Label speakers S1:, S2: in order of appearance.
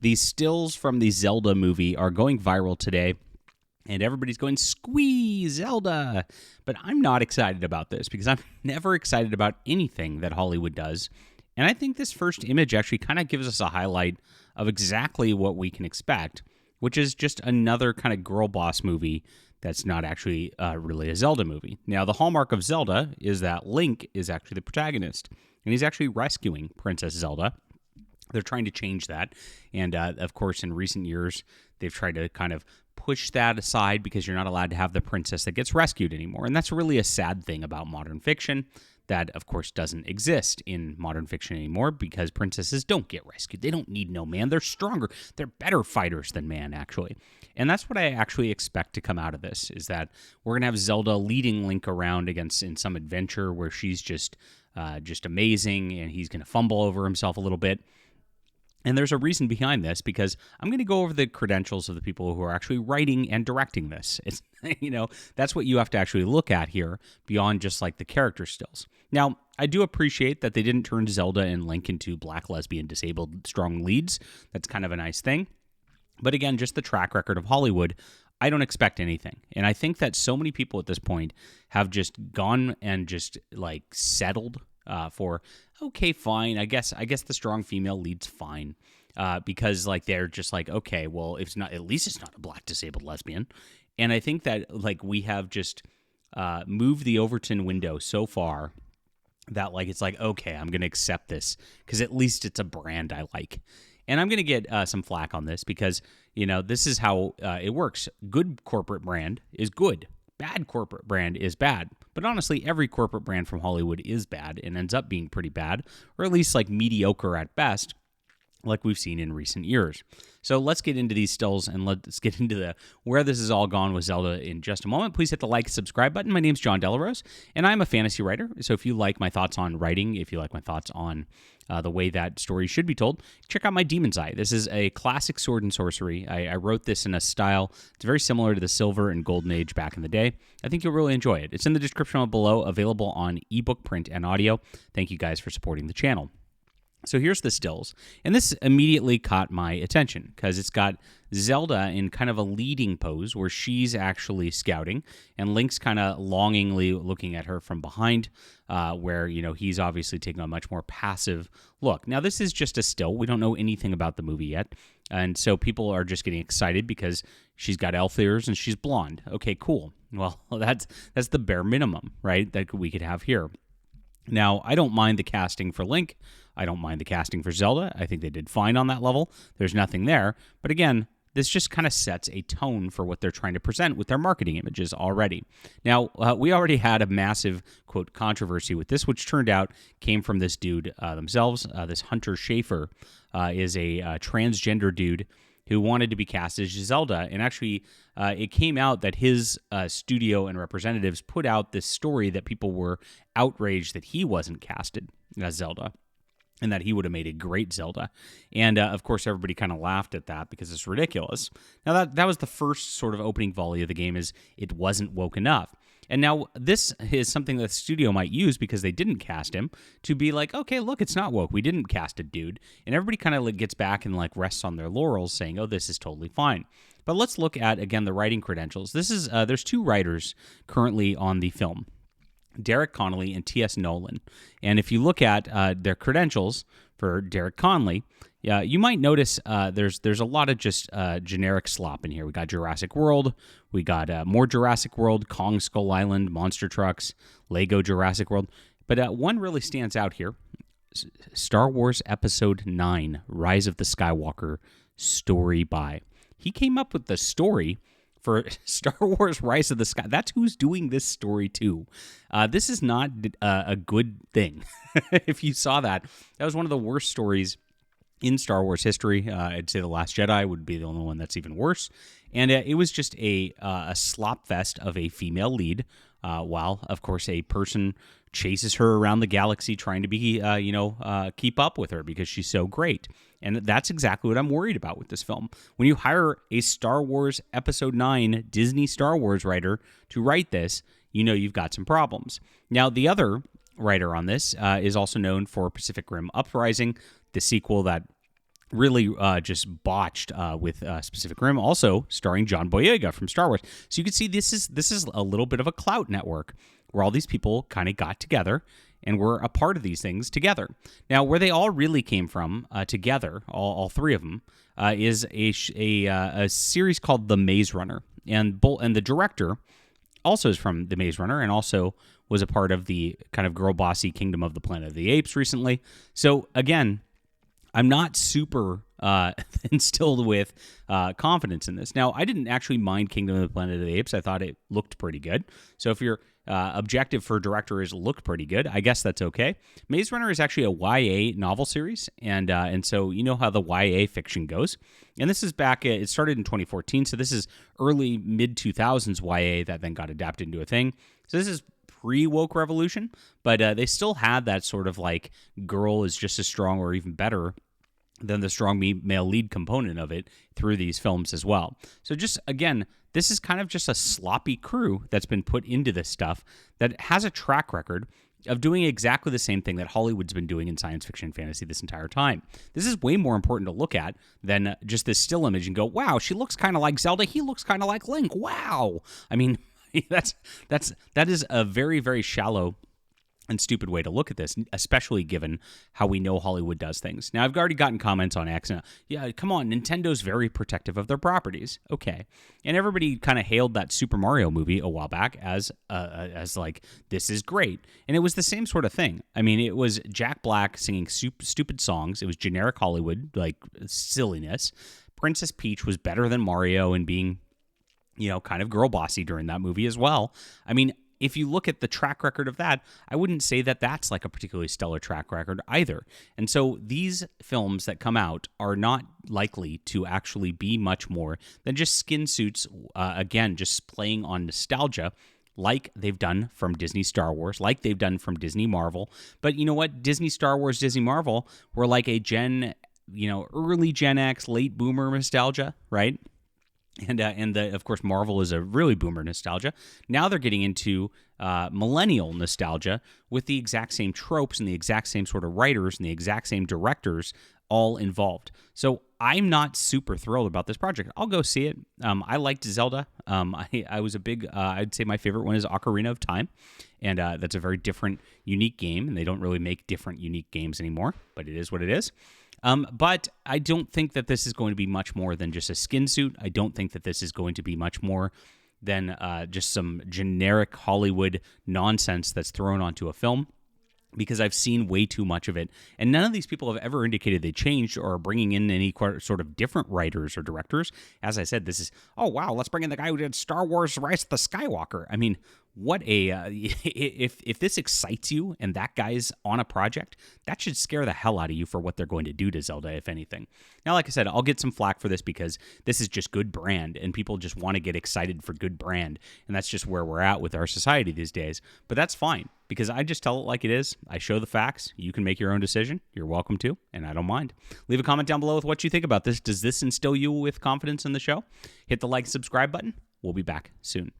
S1: These stills from the Zelda movie are going viral today, and everybody's going, squeeze Zelda. But I'm not excited about this because I'm never excited about anything that Hollywood does. And I think this first image actually kind of gives us a highlight of exactly what we can expect, which is just another kind of girl boss movie that's not actually really a Zelda movie. Now, the hallmark of Zelda is that Link is actually the protagonist, and he's actually rescuing Princess Zelda. They're trying to change that. And, of course, in recent years, they've tried to kind of push that aside because you're not allowed to have the princess that gets rescued anymore. And that's really a sad thing about modern fiction that, of course, doesn't exist in modern fiction anymore because princesses don't get rescued. They don't need no man. They're stronger. They're better fighters than man, actually. And that's what I actually expect to come out of this, is that we're going to have Zelda leading Link around in some adventure where she's just amazing, and he's going to fumble over himself a little bit. And there's a reason behind this, because I'm going to go over the credentials of the people who are actually writing and directing this. It's, that's what you have to actually look at here beyond just like the character stills. Now, I do appreciate that they didn't turn Zelda and Link into black, lesbian, disabled, strong leads. That's kind of a nice thing. But again, just the track record of Hollywood, I don't expect anything. And I think that so many people at this point have just gone and just like settled for, okay, fine. I guess the strong female lead's fine, because like they're just like, okay, well, if it's not, at least it's not a black disabled lesbian. And I think that like we have just moved the Overton window so far that like it's like, okay, I'm going to accept this because at least it's a brand I like. And I'm going to get some flack on this because, this is how it works. Good corporate brand is good. Bad corporate brand is bad. But honestly, every corporate brand from Hollywood is bad and ends up being pretty bad, or at least like mediocre at best, like we've seen in recent years. So let's get into these stills and let's get into where this has all gone with Zelda in just a moment. Please hit the like, subscribe button. My name's John Delarose, and I'm a fantasy writer. So if you like my thoughts on writing, if you like my thoughts on the way that story should be told, check out my Demon's Eye. This is a classic sword and sorcery. I wrote this in a style. It's very similar to the Silver and Golden Age back in the day. I think you'll really enjoy it. It's in the description below, available on ebook, print, and audio. Thank you guys for supporting the channel. So here's the stills, and this immediately caught my attention because it's got Zelda in kind of a leading pose where she's actually scouting, and Link's kind of longingly looking at her from behind, where, he's obviously taking a much more passive look. Now, this is just a still. We don't know anything about the movie yet, and so people are just getting excited because she's got elf ears and she's blonde. Okay, cool. Well, that's the bare minimum, right, that we could have here. Now, I don't mind the casting for Link. I don't mind the casting for Zelda. I think they did fine on that level. There's nothing there. But again, this just kind of sets a tone for what they're trying to present with their marketing images already. Now, we already had a massive, quote, controversy with this, which turned out came from this dude themselves. This Hunter Schafer is a transgender dude who wanted to be cast as Zelda. And actually, it came out that his studio and representatives put out this story that people were outraged that he wasn't casted as Zelda and that he would have made a great Zelda. And, of course, everybody kind of laughed at that because it's ridiculous. Now, that was the first sort of opening volley of the game, is it wasn't woke enough. And now this is something that the studio might use because they didn't cast him to be like, okay, look, it's not woke. We didn't cast a dude. And everybody kind of gets back and like rests on their laurels saying, oh, this is totally fine. But let's look at, again, the writing credentials. This is there's two writers currently on the film, Derek Connolly and T.S. Nolan. And if you look at their credentials for Derek Connolly, you might notice there's a lot of just generic slop in here. We got Jurassic World, we got more Jurassic World, Kong Skull Island, Monster Trucks, Lego Jurassic World. But one really stands out here. Star Wars Episode 9, Rise of the Skywalker, story by. He came up with the story for Star Wars Rise of the Sky. That's who's doing this story too. This is not a good thing. If you saw that, that was one of the worst stories in Star Wars history. I'd say The Last Jedi would be the only one that's even worse. And it was just a slop fest of a female lead, while, of course, a person chases her around the galaxy trying to be, keep up with her because she's so great. And that's exactly what I'm worried about with this film. When you hire a Star Wars Episode 9 Disney Star Wars writer to write this, you've got some problems. Now, the other writer on this is also known for Pacific Rim Uprising, the sequel that really just botched with Pacific Rim, also starring John Boyega from Star Wars. So you can see this is a little bit of a clout network where all these people kind of got together and were a part of these things together. Now, where they all really came from together, all three of them, is a series called The Maze Runner, and the director also is from The Maze Runner, and also was a part of the kind of girl bossy Kingdom of the Planet of the Apes recently. So again, I'm not super instilled with confidence in this. Now, I didn't actually mind Kingdom of the Planet of the Apes. I thought it looked pretty good. So if your objective for director is look pretty good, I guess that's okay. Maze Runner is actually a YA novel series, and so you know how the YA fiction goes. And this is back, it started in 2014, so this is early, mid-2000s YA that then got adapted into a thing. So this is pre-woke revolution, but they still had that sort of like girl is just as strong or even better than the strong male lead component of it through these films as well. So just, again, this is kind of just a sloppy crew that's been put into this stuff that has a track record of doing exactly the same thing that Hollywood's been doing in science fiction and fantasy this entire time. This is way more important to look at than just this still image and go, wow, she looks kind of like Zelda, he looks kind of like Link, wow. I mean, that is a very, very shallow and stupid way to look at this, especially given how we know Hollywood does things. Now, I've already gotten comments on X. Yeah, come on, Nintendo's very protective of their properties. Okay, and everybody kind of hailed that Super Mario movie a while back as like, this is great, and it was the same sort of thing. I mean, it was Jack Black singing stupid songs. It was generic Hollywood like silliness. Princess Peach was better than Mario in being, kind of girl bossy during that movie as well. I mean, if you look at the track record of that, I wouldn't say that that's like a particularly stellar track record either. And so these films that come out are not likely to actually be much more than just skin suits, again, just playing on nostalgia, like they've done from Disney Star Wars, like they've done from Disney Marvel. But you know what? Disney Star Wars, Disney Marvel were like a early Gen X, late boomer nostalgia, right? And of course, Marvel is a really boomer nostalgia. Now they're getting into millennial nostalgia with the exact same tropes and the exact same sort of writers and the exact same directors all involved. So I'm not super thrilled about this project. I'll go see it. I liked Zelda. I was a big, I'd say my favorite one is Ocarina of Time. And that's a very different, unique game. And they don't really make different, unique games anymore. But it is what it is. But I don't think that this is going to be much more than just a skin suit. I don't think that this is going to be much more than just some generic Hollywood nonsense that's thrown onto a film, because I've seen way too much of it. And none of these people have ever indicated they changed or are bringing in any sort of different writers or directors. As I said, this is, oh, wow, let's bring in the guy who did Star Wars Rise of the Skywalker. I mean, what a if this excites you and that guy's on a project, that should scare the hell out of you for what they're going to do to Zelda, if anything. Now, like I said, I'll get some flack for this because this is just good brand and people just want to get excited for good brand, and that's just where we're at with our society these days. But that's fine, because I just tell it like it is. I show the facts. You can make your own decision. You're welcome to, and I don't mind. Leave a comment down below with what you think about this. Does this instill you with confidence in the show? Hit the like and subscribe button. We'll be back soon.